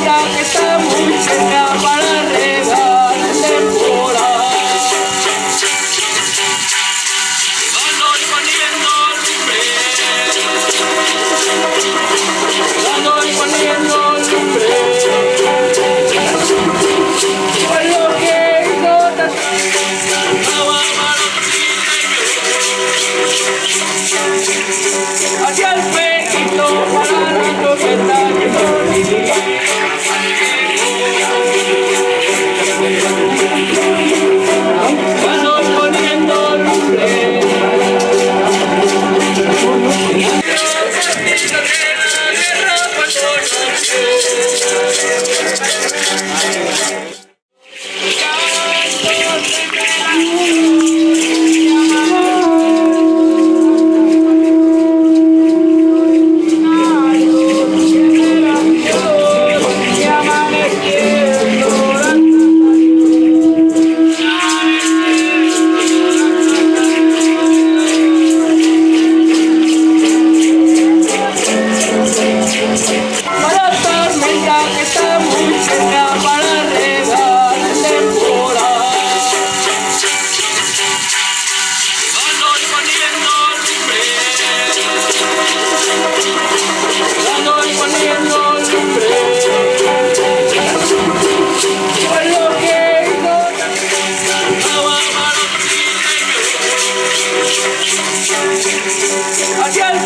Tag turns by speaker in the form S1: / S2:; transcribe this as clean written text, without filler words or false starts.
S1: tormenta que está muy cerca para regar el temporal. Ando poniendo lumbre, ando poniendo lumbre, por lo que no te hacia el peito para la tormenta que no vivía. Ando poniendo lumbre, que está muy cerca para regar el temporal. Ando poniendo lumbre, ando poniendo lumbre, por lo que no hacia el